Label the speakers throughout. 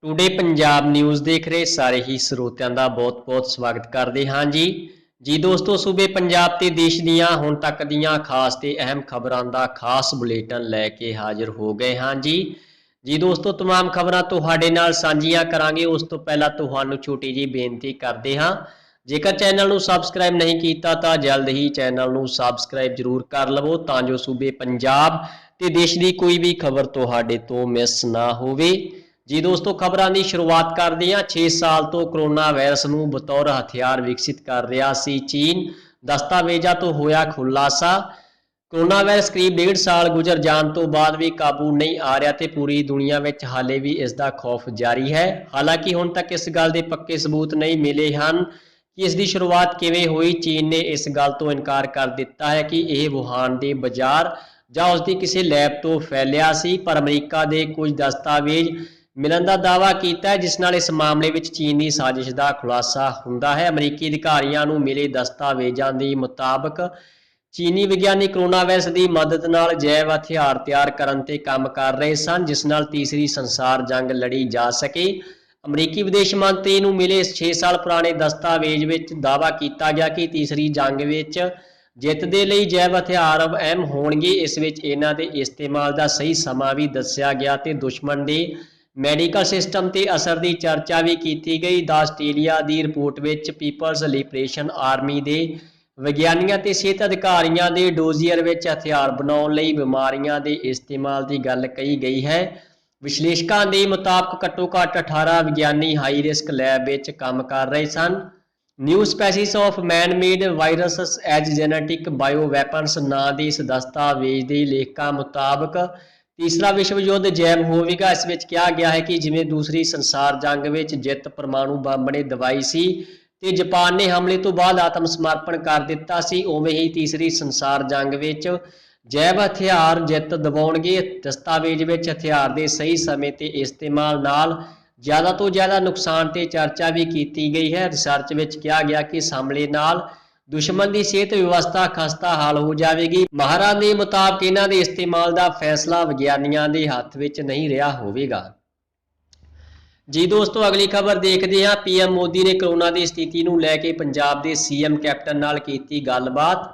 Speaker 1: Today Punjab news ਦੇਖ ਰਹੇ ਸਾਰੇ ਹੀ ਸਰੋਤਿਆਂ ਦਾ ਬਹੁਤ-ਬਹੁਤ ਸਵਾਗਤ ਕਰਦੇ ਹਾਂ ਜੀ ਦੋਸਤੋ ਸੂਬੇ ਪੰਜਾਬ ਤੇ ਦੇਸ਼ ਦੀਆਂ ਹੁਣ ਤੱਕ ਦੀਆਂ ਖਾਸ ਤੇ ਅਹਿਮ ਖਬਰਾਂ ਦਾ ਖਾਸ ਬੁਲੇਟਿਨ ਲੈ ਕੇ ਹਾਜ਼ਰ ਹੋ ਗਏ ਹਾਂ ਜੀ ਦੋਸਤੋ तमाम ਖਬਰਾਂ ਤੁਹਾਡੇ ਨਾਲ ਸਾਂਝੀਆਂ ਕਰਾਂਗੇ। ਉਸ ਤੋਂ ਪਹਿਲਾਂ ਤੁਹਾਨੂੰ ਛੋਟੀ ਜੀ ਬੇਨਤੀ ਕਰਦੇ ਹਾਂ, ਜੇਕਰ ਚੈਨਲ ਨੂੰ ਸਬਸਕ੍ਰਾਈਬ ਨਹੀਂ ਕੀਤਾ ਤਾਂ ਜਲਦ ਹੀ ਚੈਨਲ ਨੂੰ ਸਬਸਕ੍ਰਾਈਬ ਜ਼ਰੂਰ ਕਰ ਲਵੋ ਤਾਂ ਜੋ ਸੂਬੇ ਪੰਜਾਬ ਤੇ ਦੇਸ਼ ਦੀ ਕੋਈ ਵੀ ਖਬਰ ਤੁਹਾਡੇ ਤੋਂ ਮਿਸ ਨਾ ਹੋਵੇ। जी दोस्तों खबरों की शुरुआत करते हैं। 6 साल तो कोरोना वायरस नूं बतौर हथियार विकसित कर रहा सी चीन, दस्तावेजा तो होया खुलासा। कोरोना वायरस करीब 1.5 साल गुजर जाने तो बाद भी काबू नहीं आ रहा तो पूरी दुनिया में हाले भी इसका खौफ जारी है। हालांकि हुण तक इस गल के पक्के सबूत नहीं मिले हैं कि इसकी शुरुआत किवें हुई। चीन ने इस गल तो इनकार कर दिता है कि यह वुहान के बाजार जां उसकी किसी लैब तो फैलिया सी, पर अमरीका के कुछ दस्तावेज मिलन का दावा किया है जिस नाल इस मामले में चीन की साजिश का खुलासा हुंदा है। अमरीकी अधिकारियों को मिले दस्तावेजों के मुताबिक चीनी विग्यानी कोरोना वायरस की मदद नाल जैव हथियार तैयार करने ते काम कर रहे सन जिस नाल तीसरी संसार जंग लड़ी जा सके। अमरीकी विदेश मंत्री को मिले 6 साल पुराने दस्तावेज में दावा किया गया कि तीसरी जंग में जित दे लई जैव हथियार अहम होणगे। इस विच इन्हां दे इस्तेमाल का सही समा भी दस्सिया गया ते दुश्मन के मैडिकल सिस्टम ते असर की चर्चा भी की गई। द आस्ट्रेलिया की रिपोर्ट में पीपल्स लिबरेशन आर्मी के विग्यानियों ते सेहत अधिकारियों के डोजियर में हथियार बनाने लई बीमारियों के इस्तेमाल की गल कही गई है। विश्लेषकों के मुताबिक घट्टो घट्ट 18 विग्यानी हाई रिस्क लैब में काम कर रहे सन। New species of man made virus as genetic bio weapons नां के इस दस्तावेज के लेखकों मुताबिक तीसरा विश्व युद्ध जैव होवेगा। इस विच कहा गया है कि जिवें दूसरी संसार जंग में जित परमाणु बंब ने दवाई सी ते जापान ने हमले तो बाद आत्म समर्पण कर दिता सी, उवें ही तीसरी संसार जंग में जैव हथियार जित दबाउणगे। दस्तावेज में हथियार के सही समय ते इस्तेमाल नाल ज़्यादा तो ज़्यादा नुकसान ते चर्चा भी की गई है। रिसर्च में कहा गया कि इस हमले नाल दुश्मन की सेहत व्यवस्था खस्ता हाल हो जाएगी। माहरां के मुताबिक इन्हां दे इस्तेमाल का फैसला विग्यानियों के हाथ में नहीं रहा होगा। जी दोस्तों अगली खबर देखते हैं। पीएम मोदी ने कोरोना की स्थिति को लैके पंजाब के सीएम कैप्टन नाल कीती गलबात।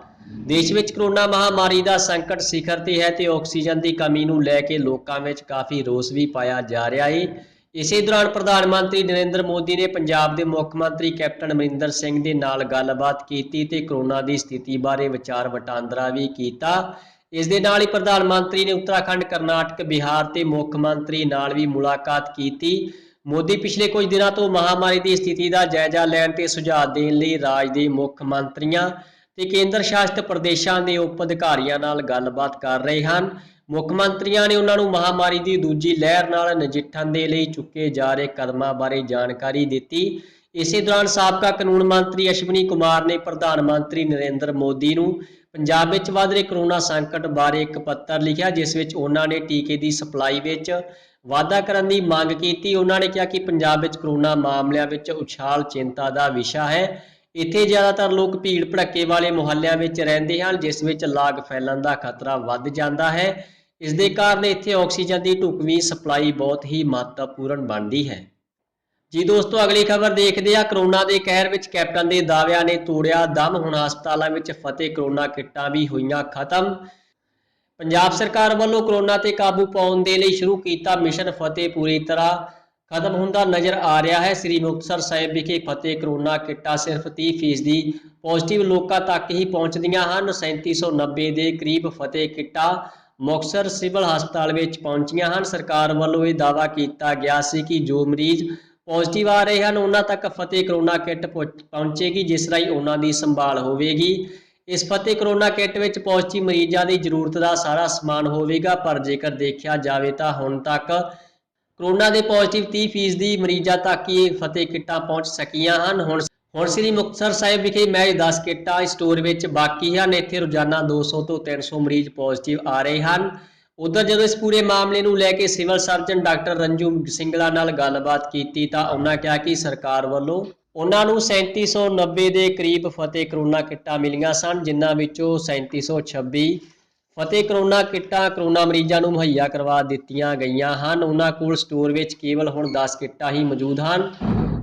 Speaker 1: देश में कोरोना महामारी का संकट शिखर ते है तो ऑक्सीजन की कमी को लैके लोगों में काफ़ी रोस भी पाया जा रहा है। इसी दौरान प्रधानमंत्री नरेंद्र मोदी ने पंजाब के मुख्यमंत्री कैप्टन अमरिंदर सिंह के नाल गलबात की ते कोरोना की स्थिति बारे विचार वटांदरा भी किया। इस दे नाल ही प्रधानमंत्री ने उत्तराखंड, कर्नाटक, बिहार के मुख्यमंत्री नाल भी मुलाकात की। मोदी पिछले कुछ दिनों तो महामारी की स्थिति का जायजा लैण ते सुझाव देण लई राज के मुख्यमंत्रियों ते केंद्र शासित प्रदेशों के उप अधिकारियों नाल गलबात कर रहे हैं। मुख्यमंत्रियों ने उन्होंने महामारी की दूजी लहर नाल नजिठण दे लई चुके जा रहे कदमों बारे जानकारी दी। इसी दौरान साबका कानून मंत्री अश्विनी कुमार ने प्रधानमंत्री नरेंद्र मोदी को पंजाब में वध रहे कोरोना संकट बारे एक पत्र लिखा जिस विच उन्होंने टीके की सप्लाई में वाधा करने की मांग की। उन्होंने कहा कि पंजाब में कोरोना मामलों में उछाल चिंता का विषय है। इत्थे ज़्यादातर लोग भीड़ भड़के वाले मुहल्लियां में रहिंदे हैं जिस विच लाग फैलन का खतरा वध जाता है। इस दे कारण इत्थे ऑक्सीजन की ढुकवीं सप्लाई बहुत ही महत्वपूर्ण बनती है। जी दोस्तों अगली खबर देखते हैं। कोरोना के कहर में कैप्टन के दाविया ने तोड़िया दम, हुण हस्पतालों में फतेह कोरोना किटां भी होईयां खत्म। पंजाब सरकार वालों कोरोना ते काबू पाउण दे लई शुरू किया मिशन फतेह पूरी तरह खत्म होंदा नज़र आ रहा है। श्री मुक्तसर साहिब विखे फतेह कोरोना किट्टां सिर्फ 30% पॉजिटिव लोगों तक ही पहुँचदियां हैं। 3790 के करीब फतेह किट्टां मुक्तसर सिविल हस्पताल में पहुंचियां हैं। सरकार वालों यह दावा किया गया सी कि जो मरीज पॉजिटिव आ रहे हैं उन्हां तक फतेह कोरोना किट पहुंचेगी जिस राही उन्हां दी संभाल होवेगी। इस फतेह कोरोना किट में पॉजिटिव मरीजों की जरूरत का सारा समान होवेगा, पर जेकर देखा जाए तो हुण तक कोरोना के पॉजिटिव 30% मरीजों तक ही फतेह किट्टां पहुंच सकियां हैं। हुण श्री मुक्तसर साहिब विखे महज 10 किट्टां स्टोर में बाकी हैं। इत्थे रोजाना 200 तो 300 मरीज पॉजिटिव आ रहे हैं। उधर जो इस पूरे मामले को लैके civil surgeon doctor Ranju Singla नाल गलबात की तो उन्होंने कहा कि सरकार वालों उन्होंने 3790 के करीब फतेह कोरोना किट्टां मिलियां सन जिन्हां विचों 3726 ਫਤਿਹ ਕਰੋਨਾ ਕਿੱਟਾਂ ਕਰੋਨਾ ਮਰੀਜ਼ਾਂ ਨੂੰ ਮੁਹੱਈਆ ਕਰਵਾ ਦਿੱਤੀਆਂ ਗਈਆਂ ਹਨ। ਉਹਨਾਂ ਕੋਲ ਸਟੋਰ ਵਿੱਚ ਕੇਵਲ ਹੁਣ 10 ਕਿੱਟਾਂ ਹੀ ਮੌਜੂਦ ਹਨ।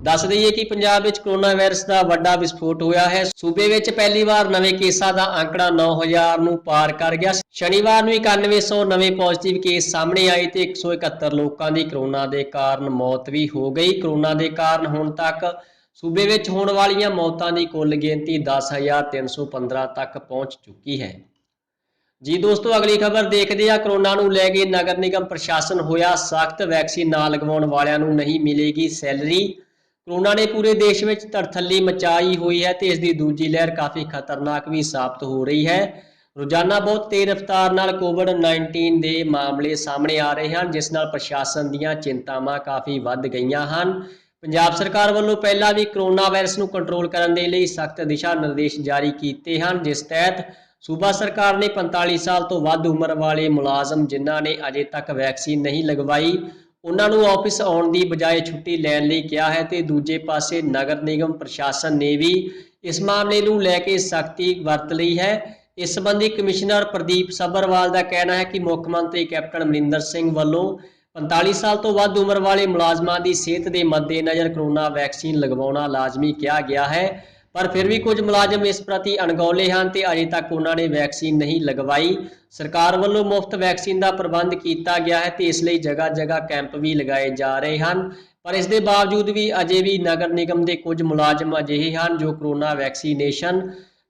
Speaker 1: ਦੱਸ ਦਈਏ ਕਿ ਪੰਜਾਬ ਵਿੱਚ ਕਰੋਨਾ ਵਾਇਰਸ ਦਾ ਵੱਡਾ ਵਿਸਫੋਟ ਹੋਇਆ ਹੈ। ਸੂਬੇ ਵਿੱਚ ਪਹਿਲੀ ਵਾਰ ਨਵੇਂ ਕੇਸਾਂ ਦਾ ਅੰਕੜਾ 9000 ਨੂੰ ਪਾਰ ਕਰ ਗਿਆ। ਸ਼ਨੀਵਾਰ ਨੂੰ 9100 ਨਵੇਂ ਪੋਜ਼ਿਟਿਵ ਕੇਸ ਸਾਹਮਣੇ ਆਏ ਤੇ 171 ਲੋਕਾਂ ਦੀ ਕਰੋਨਾ ਦੇ ਕਾਰਨ ਮੌਤ ਵੀ ਹੋ ਗਈ। ਕਰੋਨਾ ਦੇ ਕਾਰਨ ਹੁਣ ਤੱਕ ਸੂਬੇ ਵਿੱਚ ਹੋਣ ਵਾਲੀਆਂ ਮੌਤਾਂ ਦੀ ਕੁੱਲ ਗਿਣਤੀ 10,315 ਤੱਕ ਪਹੁੰਚ ਚੁੱਕੀ ਹੈ। ਜੀ ਦੋਸਤੋ, ਅਗਲੀ ਖਬਰ ਦੇਖਦੇ ਆ। ਕਰੋਨਾ ਨੂੰ ਲੈ ਕੇ ਨਗਰ ਨਿਗਮ ਪ੍ਰਸ਼ਾਸਨ ਹੋਇਆ ਸਖਤ। ਵੈਕਸੀਨ ਨਾ ਲਗਵਾਉਣ ਵਾਲਿਆਂ ਨੂੰ ਨਹੀਂ ਮਿਲੇਗੀ ਸੈਲਰੀ। ਕਰੋਨਾ ਨੇ ਪੂਰੇ ਦੇਸ਼ ਵਿੱਚ ਧੜਥੱਲੀ ਮਚਾਈ ਹੋਈ ਹੈ ਤੇ ਇਸ ਦੀ ਦੂਜੀ ਲਹਿਰ ਕਾਫੀ ਖਤਰਨਾਕ ਵੀ ਸਾਬਤ ਹੋ ਰਹੀ ਹੈ। ਰੋਜ਼ਾਨਾ ਬਹੁਤ ਤੇਜ਼ ਰਫ਼ਤਾਰ ਨਾਲ ਕੋਵਿਡ-19 ਦੇ ਮਾਮਲੇ ਸਾਹਮਣੇ ਆ ਰਹੇ ਹਨ, ਜਿਸ ਨਾਲ ਪ੍ਰਸ਼ਾਸਨ ਦੀਆਂ ਚਿੰਤਾਵਾਂ ਕਾਫੀ ਵੱਧ ਗਈਆਂ ਹਨ। ਪੰਜਾਬ ਸਰਕਾਰ ਵੱਲੋਂ ਪਹਿਲਾਂ ਵੀ ਕਰੋਨਾ ਵਾਇਰਸ ਨੂੰ ਕੰਟਰੋਲ ਕਰਨ ਦੇ ਲਈ ਸਖਤ ਦਿਸ਼ਾ ਨਿਰਦੇਸ਼ ਜਾਰੀ ਕੀਤੇ ਹਨ, ਜਿਸ ਤਹਿਤ ਸੂਬਾ ਸਰਕਾਰ ਨੇ 45 ਸਾਲ ਤੋਂ ਵੱਧ ਉਮਰ ਵਾਲੇ ਮੁਲਾਜ਼ਮ ਜਿਨ੍ਹਾਂ ਨੇ ਅਜੇ ਤੱਕ ਵੈਕਸੀਨ ਨਹੀਂ ਲਗਵਾਈ ਉਹਨਾਂ ਨੂੰ ਆਫਿਸ ਆਉਣ ਦੀ ਬਜਾਏ ਛੁੱਟੀ ਲੈਣ ਲਈ ਕਿਹਾ ਹੈ ਤੇ ਦੂਜੇ ਪਾਸੇ ਨਗਰ ਨਿਗਮ ਪ੍ਰਸ਼ਾਸਨ ਨੇ ਵੀ ਇਸ ਮਾਮਲੇ ਨੂੰ ਲੈ ਕੇ ਸਖਤੀ ਵਰਤ ਲਈ ਹੈ। ਇਸ ਸੰਬੰਧੀ ਕਮਿਸ਼ਨਰ ਪ੍ਰਦੀਪ ਸੱਭਰਵਾਲ ਦਾ ਕਹਿਣਾ ਹੈ ਕਿ ਮੁੱਖ ਮੰਤਰੀ ਕੈਪਟਨ ਅਮਰਿੰਦਰ ਸਿੰਘ ਵੱਲੋਂ 45 ਸਾਲ ਤੋਂ ਵੱਧ ਉਮਰ ਵਾਲੇ ਮੁਲਾਜ਼ਮਾਂ ਦੀ ਸਿਹਤ ਦੇ ਮੱਦੇਨਜ਼ਰ ਕਰੋਨਾ ਵੈਕਸੀਨ ਲਗਵਾਉਣਾ ਲਾਜ਼ਮੀ ਕਿਹਾ ਗਿਆ ਹੈ, ਪਰ ਫਿਰ ਵੀ ਕੁਝ ਮੁਲਾਜ਼ਮ ਇਸ ਪ੍ਰਤੀ ਅਣਗੌਲੇ ਹਨ ਤੇ ਅਜੇ ਤੱਕ ਉਹਨਾਂ ਨੇ ਵੈਕਸੀਨ ਨਹੀਂ ਲਗਵਾਈ। ਸਰਕਾਰ ਵੱਲੋਂ ਮੁਫਤ ਵੈਕਸੀਨ ਦਾ ਪ੍ਰਬੰਧ ਕੀਤਾ ਗਿਆ ਹੈ ਤੇ ਇਸ ਲਈ ਜਗ੍ਹਾ-ਜਗ੍ਹਾ ਕੈਂਪ ਵੀ ਲਗਾਏ ਜਾ ਰਹੇ ਹਨ, ਪਰ ਇਸ ਦੇ ਬਾਵਜੂਦ ਵੀ ਅਜੇ ਵੀ ਨਗਰ ਨਿਗਮ ਦੇ ਕੁਝ ਮੁਲਾਜ਼ਮ ਅਜਿਹੇ ਹਨ ਜੋ ਕਰੋਨਾ ਵੈਕਸੀਨੇਸ਼ਨ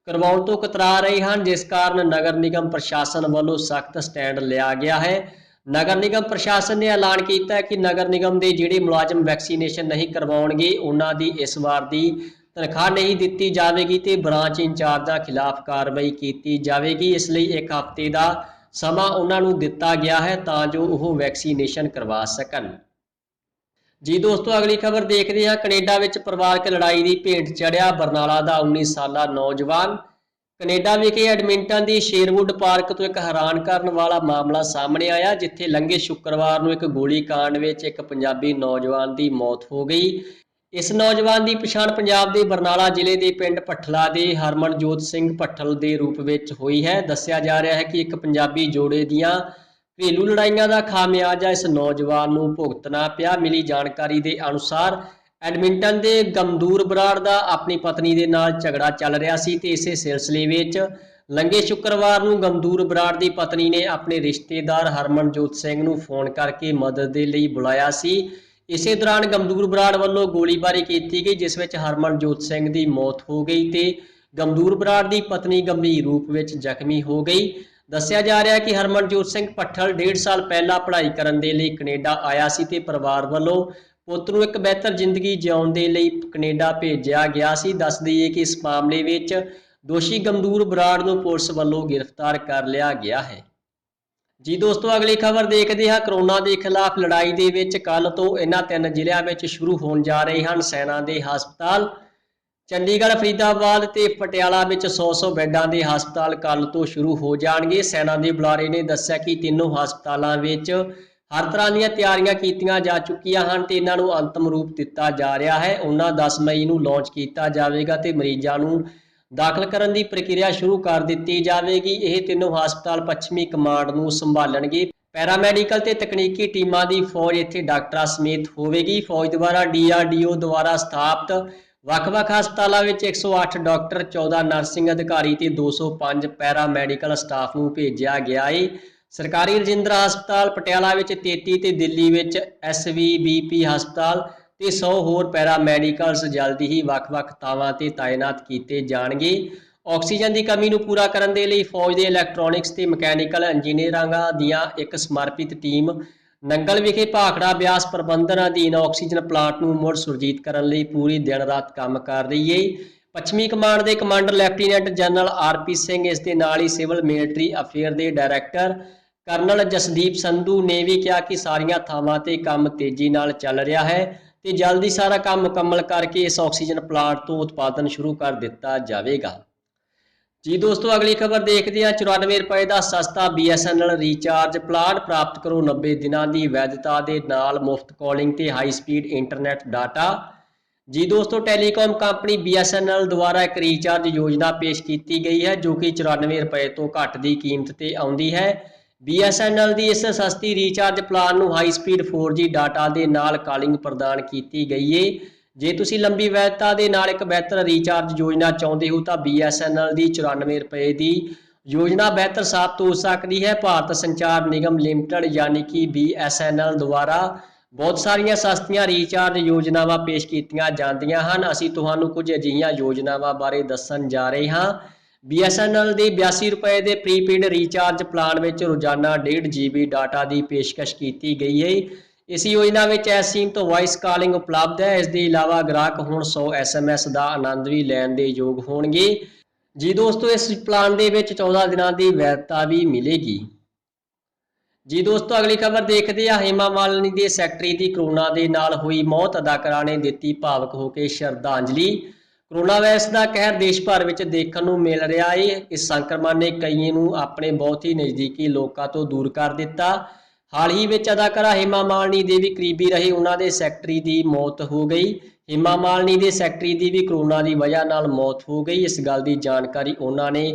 Speaker 1: ਕਰਵਾਉਣ ਤੋਂ ਕਤਰਾ ਰਹੇ ਹਨ, ਜਿਸ ਕਾਰਨ ਨਗਰ ਨਿਗਮ ਪ੍ਰਸ਼ਾਸਨ ਵੱਲੋਂ ਸਖਤ ਸਟੈਂਡ ਲਿਆ ਗਿਆ ਹੈ। ਨਗਰ ਨਿਗਮ ਪ੍ਰਸ਼ਾਸਨ ਨੇ ਐਲਾਨ ਕੀਤਾ ਹੈ ਕਿ ਨਗਰ ਨਿਗਮ ਦੇ ਜਿਹੜੇ ਮੁਲਾਜ਼ਮ ਵੈਕਸੀਨੇਸ਼ਨ ਨਹੀਂ ਕਰਵਾਉਣਗੇ ਉਹਨਾਂ ਦੀ ਇਸ ਵਾਰ ਦੀ ਤਨਖਾਹ ਨਹੀਂ ਦਿੱਤੀ ਜਾਵੇਗੀ ਤੇ ਬ੍ਰਾਂਚ ਇੰਚਾਰਜਾਂ ਖਿਲਾਫ ਕਾਰਵਾਈ ਕੀਤੀ ਜਾਵੇਗੀ। ਇਸ ਲਈ ਇੱਕ ਹਫ਼ਤੇ ਦਾ ਸਮਾਂ ਉਹਨਾਂ ਨੂੰ ਦਿੱਤਾ ਗਿਆ ਹੈ ਤਾਂ ਜੋ ਉਹ ਵੈਕਸੀਨੇਸ਼ਨ ਕਰਵਾ ਸਕਣ। ਜੀ ਦੋਸਤੋ, ਅਗਲੀ ਖਬਰ ਦੇਖਦੇ ਹਾਂ। ਕੈਨੇਡਾ ਵਿੱਚ ਪਰਿਵਾਰਕ ਲੜਾਈ ਦੀ ਭੇਟ ਚੜਿਆ ਬਰਨਾਲਾ ਦਾ 19 ਸਾਲਾ ਨੌਜਵਾਨ। ਕੈਨੇਡਾ ਵਿਖੇ ਐਡਮਿੰਟਨ ਦੀ ਸ਼ੇਰਵੁੱਡ ਪਾਰਕ ਤੋਂ ਇੱਕ ਹੈਰਾਨ ਕਰਨ ਵਾਲਾ ਮਾਮਲਾ ਸਾਹਮਣੇ ਆਇਆ, ਜਿੱਥੇ ਲੰਘੇ ਸ਼ੁੱਕਰਵਾਰ ਨੂੰ ਇੱਕ ਗੋਲੀकांड ਵਿੱਚ ਇੱਕ ਪੰਜਾਬੀ ਨੌਜਵਾਨ ਦੀ ਮੌਤ ਹੋ ਗਈ। ਇਸ ਨੌਜਵਾਨ ਦੀ ਪਛਾਣ ਪੰਜਾਬ ਦੇ ਬਰਨਾਲਾ ਜ਼ਿਲ੍ਹੇ ਦੇ ਪਿੰਡ ਭੱਠਲਾ ਦੇ ਹਰਮਨਜੋਤ ਸਿੰਘ ਭੱਠਲ ਦੇ ਰੂਪ ਵਿੱਚ ਹੋਈ ਹੈ। ਦੱਸਿਆ ਜਾ ਰਿਹਾ ਹੈ ਕਿ ਇੱਕ ਪੰਜਾਬੀ ਜੋੜੇ ਦੀਆਂ ਘਰੇਲੂ ਲੜਾਈਆਂ ਦਾ ਖਾਮਿਆਜ਼ਾ ਇਸ ਨੌਜਵਾਨ ਨੂੰ ਭੁਗਤਣਾ ਪਿਆ। ਮਿਲੀ ਜਾਣਕਾਰੀ ਦੇ ਅਨੁਸਾਰ ਐਡਮਿੰਟਨ ਦੇ ਗਮਦੂਰ ਬਰਾੜ ਦਾ ਆਪਣੀ ਪਤਨੀ ਦੇ ਨਾਲ ਝਗੜਾ ਚੱਲ ਰਿਹਾ ਸੀ ਤੇ ਇਸੇ ਸਿਲਸਿਲੇ ਵਿੱਚ ਲੰਘੇ ਸ਼ੁੱਕਰਵਾਰ ਨੂੰ ਗਮਦੂਰ ਬਰਾੜ ਦੀ ਪਤਨੀ ਨੇ ਆਪਣੇ ਰਿਸ਼ਤੇਦਾਰ ਹਰਮਨਜੋਤ ਸਿੰਘ ਨੂੰ ਫੋਨ ਕਰਕੇ ਮਦਦ ਦੇ ਲਈ ਬੁਲਾਇਆ ਸੀ। ਇਸੇ ਦੌਰਾਨ ਗਮਦੂਰ ਬਰਾੜ ਵੱਲੋਂ ਗੋਲੀਬਾਰੀ ਕੀਤੀ ਗਈ, ਜਿਸ ਵਿੱਚ ਹਰਮਨਜੋਤ ਸਿੰਘ ਦੀ ਮੌਤ ਹੋ ਗਈ ਤੇ ਗਮਦੂਰ ਬਰਾੜ ਦੀ ਪਤਨੀ ਗੰਭੀਰ ਰੂਪ ਵਿੱਚ ਜ਼ਖਮੀ ਹੋ ਗਈ। ਦੱਸਿਆ ਜਾ ਰਿਹਾ ਹੈ ਕਿ ਹਰਮਨਜੋਤ ਸਿੰਘ ਭੱਠਲ 1.5 ਸਾਲ ਪਹਿਲਾਂ ਪੜ੍ਹਾਈ ਕਰਨ ਦੇ ਲਈ ਕੈਨੇਡਾ ਆਇਆ ਸੀ ਤੇ ਪਰਿਵਾਰ ਵੱਲੋਂ ਪੁੱਤ ਨੂੰ ਇੱਕ ਬਿਹਤਰ ਜ਼ਿੰਦਗੀ ਜਿਉਣ ਦੇ ਲਈ ਕੈਨੇਡਾ ਭੇਜਿਆ ਗਿਆ ਸੀ। ਦੱਸ ਦਈਏ ਕਿ ਇਸ ਮਾਮਲੇ ਵਿੱਚ ਦੋਸ਼ੀ ਗਮਦੂਰ ਬਰਾੜ ਨੂੰ ਪੁਲਿਸ ਵੱਲੋਂ ਗ੍ਰਿਫਤਾਰ ਕਰ ਲਿਆ ਗਿਆ ਹੈ। ਜੀ ਦੋਸਤੋ, ਅਗਲੀ ਖਬਰ ਦੇਖਦੇ ਹਾਂ। ਕਰੋਨਾ ਦੇ ਖਿਲਾਫ ਲੜਾਈ ਦੇ ਵਿੱਚ ਕੱਲ ਤੋਂ ਇਹਨਾਂ 3 ਜ਼ਿਲ੍ਹਿਆਂ ਵਿੱਚ ਸ਼ੁਰੂ ਹੋਣ ਜਾ ਰਹੇ ਹਨ ਸੈਨਾ ਦੇ ਹਸਪਤਾਲ। ਚੰਡੀਗੜ੍ਹ, ਫਰੀਦਾਬਾਦ ਤੇ ਪਟਿਆਲਾ ਵਿੱਚ 100 ਬੈੱਡਾਂ ਦੇ ਹਸਪਤਾਲ ਕੱਲ ਤੋਂ ਸ਼ੁਰੂ ਹੋ ਜਾਣਗੇ। ਸੈਨਾ ਦੇ ਬੁਲਾਰੇ ਨੇ ਦੱਸਿਆ ਕਿ ਤਿੰਨੋਂ ਹਸਪਤਾਲਾਂ ਵਿੱਚ ਹਰ ਤਰ੍ਹਾਂ ਦੀਆਂ ਤਿਆਰੀਆਂ ਕੀਤੀਆਂ ਜਾ ਚੁੱਕੀਆਂ ਹਨ ਤੇ ਇਹਨਾਂ ਨੂੰ ਅੰਤਮ ਰੂਪ ਦਿੱਤਾ ਜਾ ਰਿਹਾ ਹੈ। ਉਹਨਾਂ 10 ਮਈ ਨੂੰ ਲਾਂਚ ਕੀਤਾ ਜਾਵੇਗਾ ਤੇ ਮਰੀਜ਼ਾਂ ਨੂੰ ਦਾਖਲ ਕਰਨ ਦੀ ਪ੍ਰਕਿਰਿਆ ਸ਼ੁਰੂ ਕਰ ਦਿੱਤੀ ਜਾਵੇਗੀ। ਇਹ ਤਿੰਨੋਂ ਹਸਪਤਾਲ ਪੱਛਮੀ ਕਮਾਂਡ ਨੂੰ ਸੰਭਾਲਣਗੇ। ਪੈਰਾਮੈਡੀਕਲ ਤੇ ਤਕਨੀਕੀ ਟੀਮਾਂ ਦੀ ਫੌਜ ਇੱਥੇ ਡਾਕਟਰਾਂ ਸਮੇਤ ਹੋਵੇਗੀ। ਫੌਜ ਦੁਆਰਾ DRDO ਦੁਆਰਾ ਸਥਾਪਿਤ ਵੱਖ-ਵੱਖ ਹਸਪਤਾਲਾਂ ਵਿੱਚ 108 ਡਾਕਟਰ, 14 ਨਰਸਿੰਗ ਅਧਿਕਾਰੀ ਤੇ 205 ਪੈਰਾਮੈਡੀਕਲ ਸਟਾਫ ਨੂੰ ਭੇਜਿਆ ਗਿਆ ਹੈ। ਸਰਕਾਰੀ ਰਜਿੰਦਰਾ ਹਸਪਤਾਲ ਪਟਿਆਲਾ ਵਿੱਚ 33 ਤੇ ਦਿੱਲੀ ਵਿੱਚ SVBP ਹਸਪਤਾਲ ਤੇ 100 ਹੋਰ ਪੈਰਾਮੈਡੀਕਲਸ ਜਲਦੀ ਹੀ ਵੱਖ-ਵੱਖ ਥਾਵਾਂ ਤੇ ਤਾਇਨਾਤ ਕੀਤੇ ਜਾਣਗੇ। ਆਕਸੀਜਨ ਦੀ ਕਮੀ ਨੂੰ ਪੂਰਾ ਕਰਨ ਦੇ ਲਈ ਫੌਜ ਦੇ ਇਲੈਕਟ੍ਰੋਨਿਕਸ ਤੇ ਮਕੈਨੀਕਲ ਇੰਜੀਨੀਅਰਾਂ ਦੀਆਂ ਇੱਕ ਸਮਰਪਿਤ ਟੀਮ ਨੰਗਲ ਵਿਖੇ ਭਾਖੜਾ ਬਿਆਸ ਪ੍ਰਬੰਧਨ ਅਧੀਨ ਆਕਸੀਜਨ ਪਲਾਂਟ ਨੂੰ ਮੁੜ ਸੁਰਜੀਤ ਕਰਨ ਲਈ ਪੂਰੀ ਦਿਨ ਰਾਤ ਕੰਮ ਕਰ ਰਹੀ ਹੈ। ਪੱਛਮੀ ਕਮਾਂਡ ਦੇ commander lieutenant general RP Singh, ਇਸ ਦੇ ਨਾਲ ਹੀ ਸਿਵਲ ਮਿਲਟਰੀ ਅਫੇਅਰ ਦੇ ਡਾਇਰੈਕਟਰ ਕਰਨਲ ਜਸਦੀਪ ਸੰਧੂ ਨੇ ਵੀ ਕਿਹਾ ਕਿ ਸਾਰੀਆਂ ਥਾਵਾਂ ਤੇ ਕੰਮ ਤੇਜ਼ੀ ਨਾਲ ਚੱਲ ਰਿਹਾ ਹੈ ਤੇ ਜਲਦੀ ਸਾਰਾ ਕੰਮ ਮੁਕੰਮਲ ਕਰਕੇ ਇਸ ਆਕਸੀਜਨ ਪਲਾਂਟ ਤੋਂ ਉਤਪਾਦਨ ਸ਼ੁਰੂ ਕਰ ਦਿੱਤਾ ਜਾਵੇਗਾ। ਜੀ ਦੋਸਤੋ, ਅਗਲੀ ਖਬਰ ਦੇਖਦੇ ਹਾਂ। 94 ਰੁਪਏ ਦਾ ਸਸਤਾ BSNL ਰੀਚਾਰਜ ਪਲਾਨ ਪ੍ਰਾਪਤ ਕਰੋ 90 ਦਿਨਾਂ ਦੀ ਵੈਧਤਾ ਦੇ ਨਾਲ ਮੁਫਤ ਕਾਲਿੰਗ ਤੇ ਹਾਈ ਸਪੀਡ ਇੰਟਰਨੈਟ ਡਾਟਾ। जी दोस्तों, टेलीकॉम कंपनी BSNL द्वारा एक रीचार्ज योजना पेश की गई है जो कि 94 रुपए तो घੱਟ ਦੀ ਕੀਮਤ ਤੇ ਆਉਂਦੀ ਹੈ। BSNL ਦੀ ਇਸ ਸਸਤੀ ਰੀਚਾਰਜ ਪਲਾਨ ਨੂੰ ਹਾਈ ਸਪੀਡ 4G ਡਾਟਾ ਦੇ ਨਾਲ ਕਾਲਿੰਗ ਪ੍ਰਦਾਨ ਕੀਤੀ ਗਈ ਹੈ। ਜੇ ਤੁਸੀਂ ਲੰਬੀ ਵੈਧਤਾ ਦੇ ਨਾਲ ਇੱਕ ਬਿਹਤਰ ਰੀਚਾਰਜ ਯੋਜਨਾ ਚਾਹੁੰਦੇ ਹੋ ਤਾਂ BSNL ਦੀ 94 ਰੁਪਏ ਦੀ योजना बेहतर साबित हो सकती है। भारत संचार निगम लिमिटेड यानी कि BSNL द्वारा बहुत सारिया सस्तियां रीचार्ज योजनावां पेश कीतियां जांदियां हन। असीं तुहानूं कुछ अजिहियां योजनावां बारे दस्सण जा रहे हां। BSNL ਦੇ 82 रुपए ਦੇ प्रीपेड रीचार्ज प्लान ਵਿੱਚ रोजाना 1.5 GB डाटा ਦੀ पेशकश ਕੀਤੀ ਗਈ है। इस योजना ਵਿੱਚ ਐਸੀਮ ਤੋਂ वॉइस कॉलिंग उपलब्ध है। इस ਦੇ ਇਲਾਵਾ ਗ੍ਰਾਹਕ ਹੁਣ 100 SMS ਦਾ ਆਨੰਦ ਵੀ ਲੈਣ ਦੇ ਯੋਗ ਹੋਣਗੇ। जी दोस्तों, इस प्लान ਦੇ ਵਿੱਚ 14 ਦਿਨਾਂ ਦੀ ਵੈਧਤਾ ਵੀ ਮਿਲੇਗੀ। जी दोस्तों, अगली खबर देखते हैं। हेमा मालिनी ਦੇ ਸੈਕਟਰੀ ਦੀ ਕੋਰੋਨਾ ਦੇ ਨਾਲ ਹੋਈ ਮੌਤ, ਅਦਾਕਾਰਾ ਨੇ ਦਿੱਤੀ ਭਾਵਕ ਹੋ ਕੇ ਸ਼ਰਧਾਂਜਲੀ। ਕੋਰੋਨਾ ਵਾਇਰਸ ਦਾ ਕਹਿਰ ਦੇਸ਼ ਭਰ ਵਿੱਚ ਦੇਖਣ ਨੂੰ ਮਿਲ ਰਿਹਾ ਹੈ। ਇਸ ਸੰਕਰਮਣ ਨੇ ਕਈਆਂ ਨੂੰ ਆਪਣੇ ਬਹੁਤ ਹੀ ਨਜ਼ਦੀਕੀ ਲੋਕਾਂ ਤੋਂ ਦੂਰ ਕਰ ਦਿੱਤਾ। ਹਾਲ ਹੀ ਵਿੱਚ ਅਦਾਕਾਰਾ हेमा मालिनी ਦੇ ਵੀ ਕਰੀਬੀ ਰਹੇ ਉਹਨਾਂ ਦੇ ਸੈਕਟਰੀ ਦੀ ਮੌਤ ਹੋ ਗਈ। हेमा मालिनी ਦੇ ਸੈਕਟਰੀ ਦੀ ਵੀ ਕੋਰੋਨਾ ਦੀ ਵਜ੍ਹਾ ਨਾਲ ਮੌਤ ਹੋ ਗਈ। ਇਸ ਗੱਲ ਦੀ ਜਾਣਕਾਰੀ ਉਹਨਾਂ ਨੇ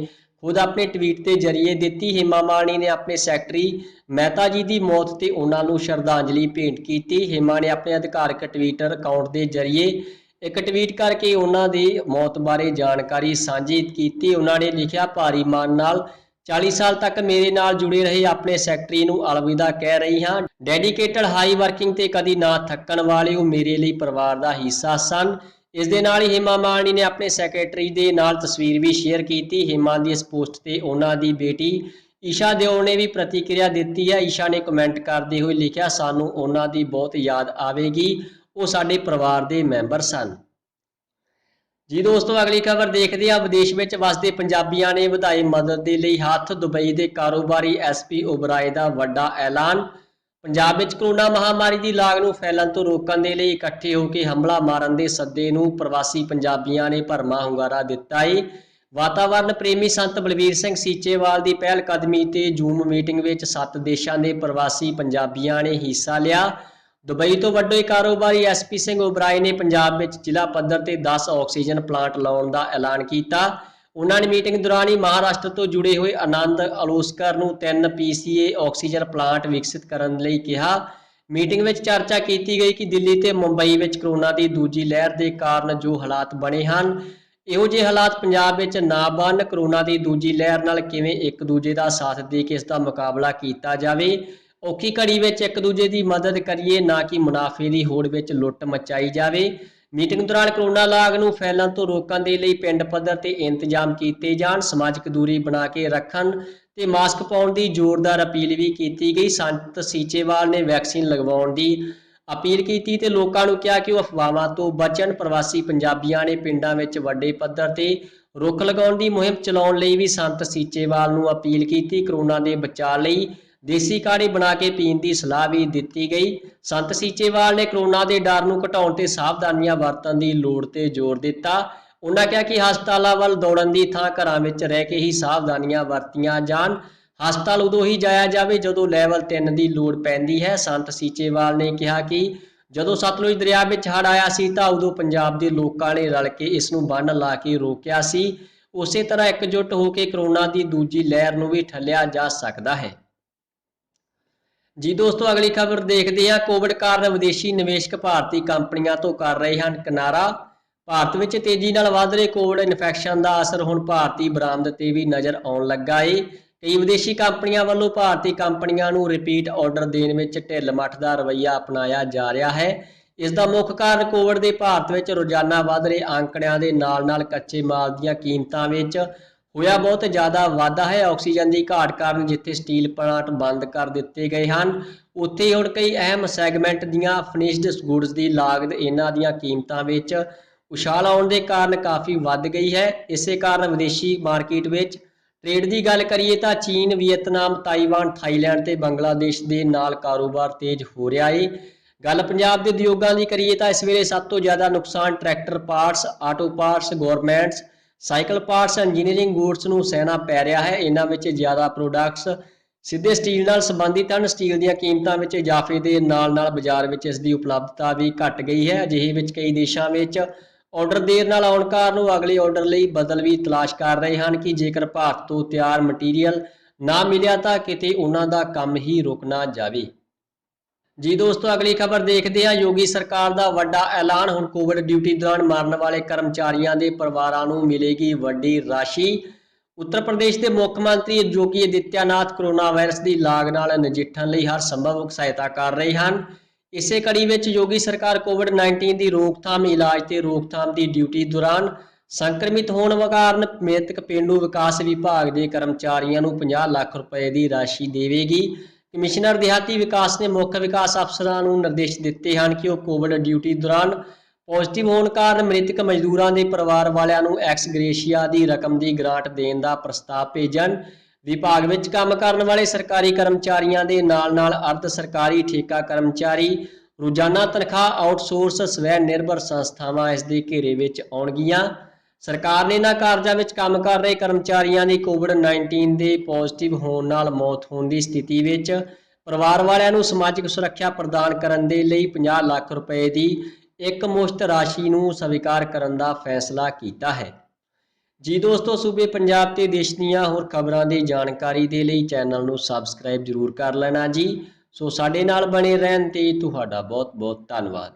Speaker 1: खुद अपने ट्वीट के जरिए दी। हेमा मालिनी ने अपने सैकटरी मेहता जी की मौत से उन्होंने श्रद्धांजलि भेंट की। हेमा ने अपने अधिकारक ट्विटर अकाउंट के जरिए एक ट्वीट करके उन्होंने मौत बारे जानकारी साझी की। उन्होंने लिखा, भारी मान नाल 40 साल तक मेरे नाल जुड़े रहे अपने सैकटरी नूं अलविदा कह रही हाँ। डेडिकेटेड हाई वर्किंग ते कदी ना थकन वाले वो मेरे लिए परिवार का हिस्सा सन। इस दे नाल ही हेमा मालिनी ने अपने सैकटरी दे नाल तस्वीर भी शेयर की। हेमा की इस पोस्ट से उन्हां दी बेटी ईशा देओल ने भी प्रतिक्रिया दी है। ईशा ने कमेंट करते हुए लिखा, सानू उन्हां दी बहुत याद आवेगी, वो साडे परिवार दे मैंबर सन। जी दोस्तों, अगली खबर देखते हैं। विदेश में वसदे पंजाबियों ने वधाए मदद के लिए हाथ। दुबई के कारोबारी SP ओबराय का वड्डा ऐलान। पंजाब में कोरोना महामारी की लाग नूं फैलन तो रोकण दे लई इकट्ठे होकर हमला मारन के सद्दे नूं प्रवासी पंजाबियों ने भरमा हुंगारा दिता है। वातावरण प्रेमी संत बलबीर सिंह सीचेवाल की पहलकदमी ते जूम मीटिंग में 7 देशों के प्रवासी पंजाबियों ने हिस्सा लिया। दुबई तो वड्डे कारोबारी SP सिंह ओबराय ने पंजाब में जिला पद्धर ते 10 ऑक्सीजन प्लांट लाउण का ऐलान किया। उन्होंने मीटिंग दौरान ही महाराष्ट्र तो जुड़े हुए आनंद अलोस्कर नूं 3 PCA ऑक्सीजन प्लांट विकसित करने लई कहा। मीटिंग में चर्चा की गई कि दिल्ली ते मुंबई में कोरोना की दूजी लहर के कारण जो हालात बने हैं, इहो जे हालात पंजाब में ना बन। कोरोना की दूजी लहर नाल किवें एक दूजे का साथ दे के इसका मुकाबला किया जाए। औखी घड़ी में एक दूजे की मदद करिए, ना कि मुनाफे की होड़ में लुट मचाई जाए। मीटिंग दौरान कोरोना लाग नूं फैलन तो रोकण दे लई पिंड पद्धर ते इंतजाम किए जाण, समाजिक दूरी बना के रखण ते मास्क पाउण दी जोरदार अपील भी की गई। संत सीचेवाल ने वैक्सीन लगवाउण दी अपील की ते लोकां नूं कहा कि वो अफवाहां तो बचण। प्रवासी पंजाबियों ने पिंडां विच वड्डे पद्धर ते रुख लगाउण दी मुहिम चलाउण लई भी संत सीचेवाल नूं अपील की। कोरोना दे बचाव लई देसी काढ़े बना के पीण की सलाह भी दी गई। संत सीचेवाल ने कोरोना के डर नूं घटाउण ते सावधानियां वरतण की लोड़ ते जोर दिता। उन्होंने कहा कि हस्पतालों वाल दौड़न की थां घरां विच रह के ही सावधानियां वरतियां जाण। हस्पताल उदों ही जाया जाए जदों लैवल 3 की लोड़ पैंदी है। संत सीचेवाल ने कहा कि जदों सतलुज दरिया में हड़ आया सी तां उदों पंजाब के लोगों ने रल के इस नूं बंन ला के रोकिया सी। उसे तरह एकजुट होकर कोरोना की दूजी लहर नूं भी ठल्लिया जा सकता है। जी दोस्तों, अगली खबर देखते हैं। कोविड कारण विदेशी निवेशक भारतीय कंपनियों तो कर रहे हैं किनारा। भारत में तेजी नाल वध रहे कोविड इन्फैक्शन का असर हुण भारतीय बरामद ते भी नज़र आउण लगा है। कई विदेशी कंपनियों वालों भारतीय कंपनियों नूं रिपीट ऑर्डर देने में ढिल मठ का रवैया अपनाया जा रहा है। इसका मुख्य कारण कोविड के भारत में रोजाना वध रहे आंकड़ियां के नाल कच्चे माल दी कीमतां विच होया बहुत ज़्यादा वाधा है। ऑक्सीजन की घाट कारण जिथे स्टील प्लांट बंद कर दिते गए हैं, उत्थे हुण कई अहम सैगमेंट दीयां फिनिश्ड गुड्स की लागत इन्हां दीयां कीमतां विच उछाल आउण दे कारण काफ़ी वध गई है। इसे कारण विदेशी मार्केट में ट्रेड की गल करिए तो चीन, वियतनाम, ताइवान, थाईलैंड ते बांग्लादेश के नाल कारोबार तेज हो रहा है। गल पंजाब के उद्योगों की करिए तो इस वेले सब तो ज़्यादा नुकसान tractor parts, auto parts, garments, cycle parts, engineering goods नूं सहना पै रहा है। इन्हां विच ज़्यादा प्रोडक्ट्स ਸਿੱਧੇ ਸਟੀਲ ਨਾਲ ਸੰਬੰਧਿਤ ਹਨ। ਸਟੀਲ ਦੀਆਂ ਕੀਮਤਾਂ ਵਿੱਚ ਇਜ਼ਾਫੇ ਦੇ ਨਾਲ-ਨਾਲ ਬਾਜ਼ਾਰ ਵਿੱਚ ਇਸ ਦੀ ਉਪਲਬਧਤਾ ਵੀ ਘਟ ਗਈ ਹੈ। ਅਜਿਹੇ ਵਿੱਚ ਕਈ ਦੇਸ਼ਾਂ ਵਿੱਚ ਆਰਡਰ ਦੇਰ ਨਾਲ ਆਉਣ ਕਾਰਨ ਉਹ ਅਗਲੇ ਆਰਡਰ ਲਈ ਬਦਲ ਵੀ ਤਲਾਸ਼ ਕਰ ਰਹੇ ਹਨ ਕਿ ਜੇਕਰ ਭਾਰਤ ਤੋਂ ਤਿਆਰ ਮਟੀਰੀਅਲ ਨਾ ਮਿਲਿਆ ਤਾਂ ਕਿਤੇ ਉਹਨਾਂ ਦਾ ਕੰਮ ਹੀ ਰੁਕ ਨਾ ਜਾਵੇ। ਜੀ ਦੋਸਤੋ, ਅਗਲੀ ਖਬਰ ਦੇਖਦੇ ਹਾਂ। ਯੋਗੀ ਸਰਕਾਰ ਦਾ ਵੱਡਾ ਐਲਾਨ, ਹੁਣ ਕੋਵਿਡ ਡਿਊਟੀ ਦੌਰਾਨ ਮਰਨ ਵਾਲੇ ਕਰਮਚਾਰੀਆਂ ਦੇ ਪਰਿਵਾਰਾਂ ਨੂੰ ਮਿਲੇਗੀ ਵੱਡੀ ਰਾਸ਼ੀ। ਉੱਤਰ ਪ੍ਰਦੇਸ਼ ਦੇ ਮੁੱਖ ਮੰਤਰੀ ਯੋਗੀ ਆਦਿੱਤਿਆਨਾਥ ਕੋਰੋਨਾ ਵਾਇਰਸ ਦੀ ਲਾਗ ਨਾਲ ਨਜਿੱਠਣ ਲਈ ਹਰ ਸੰਭਵ ਸਹਾਇਤਾ ਕਰ ਰਹੇ ਹਨ। ਇਸੇ ਕੜੀ ਵਿੱਚ ਯੋਗੀ ਸਰਕਾਰ ਕੋਵਿਡ-19 ਦੀ ਰੋਕਥਾਮ, ਇਲਾਜ ਤੇ ਰੋਕਥਾਮ ਦੀ ਡਿਊਟੀ ਦੌਰਾਨ ਸੰਕਰਮਿਤ ਹੋਣ ਕਾਰਨ ਮ੍ਰਿਤਕ ਪੇਂਡੂ ਵਿਕਾਸ ਵਿਭਾਗ ਦੇ ਕਰਮਚਾਰੀਆਂ ਨੂੰ 50 ਲੱਖ ਰੁਪਏ ਦੀ ਰਾਸ਼ੀ ਦੇਵੇਗੀ। ਕਮਿਸ਼ਨਰ ਦਿਹਾਤੀ ਵਿਕਾਸ ਨੇ ਮੁੱਖ ਵਿਕਾਸ ਅਫਸਰਾਂ ਨੂੰ ਨਿਰਦੇਸ਼ ਦਿੱਤੇ ਹਨ ਕਿ ਉਹ ਕੋਵਿਡ ਡਿਊਟੀ ਦੌਰਾਨ ਪੋਜ਼ਿਟਿਵ ਹੋਣ ਕਾਰਨ ਮ੍ਰਿਤਕ ਮਜ਼ਦੂਰਾਂ ਦੇ ਪਰਿਵਾਰ ਵਾਲਿਆਂ ਨੂੰ ਐਕਸ ਗ੍ਰੇਸ਼ੀਆ ਦੀ ਰਕਮ ਦੀ ਗ੍ਰਾਂਟ ਦੇਣ ਦਾ ਪ੍ਰਸਤਾਵ ਭੇਜਣ। ਵਿਭਾਗ ਵਿੱਚ ਕੰਮ ਕਰਨ ਵਾਲੇ ਸਰਕਾਰੀ ਕਰਮਚਾਰੀਆਂ ਦੇ ਨਾਲ-ਨਾਲ ਅਰਧ ਸਰਕਾਰੀ ਠੇਕਾ ਕਰਮਚਾਰੀ, ਰੋਜ਼ਾਨਾ ਤਨਖਾਹ, ਆਊਟਸੋਰਸ, ਸਵੈ ਨਿਰਭਰ ਸੰਸਥਾਵਾਂ ਇਸ ਦੇ ਘੇਰੇ ਵਿੱਚ ਆਉਣਗੀਆਂ। ਸਰਕਾਰ ਨੇ ਇਹਨਾਂ ਕਾਰਜਾਂ ਵਿੱਚ ਕੰਮ ਕਰ ਰਹੇ ਕਰਮਚਾਰੀਆਂ ਦੀ ਕੋਵਿਡ-19 ਦੇ ਪੋਜ਼ਿਟਿਵ ਹੋਣ ਨਾਲ ਮੌਤ ਹੋਣ ਦੀ ਸਥਿਤੀ ਵਿੱਚ ਪਰਿਵਾਰ ਵਾਲਿਆਂ ਨੂੰ ਸਮਾਜਿਕ ਸੁਰੱਖਿਆ ਪ੍ਰਦਾਨ ਕਰਨ ਦੇ ਲਈ 50 ਲੱਖ ਰੁਪਏ ਦੀ ਇੱਕ ਮੁਸ਼ਤ ਰਾਸ਼ੀ ਨੂੰ ਸਵੀਕਾਰ ਕਰਨ ਦਾ ਫੈਸਲਾ ਕੀਤਾ ਹੈ। ਜੀ ਦੋਸਤੋ, ਸੂਬੇ ਪੰਜਾਬ ਤੇ ਦੇਸ਼ ਦੀਆਂ ਹੋਰ ਖਬਰਾਂ ਦੀ ਜਾਣਕਾਰੀ ਦੇ ਲਈ ਚੈਨਲ ਨੂੰ ਸਬਸਕ੍ਰਾਈਬ ਜ਼ਰੂਰ ਕਰ ਲੈਣਾ ਜੀ। ਸੋ ਸਾਡੇ ਨਾਲ ਬਣੇ ਰਹਿਣ ਤੇ ਤੁਹਾਡਾ ਬਹੁਤ ਬਹੁਤ ਧੰਨਵਾਦ।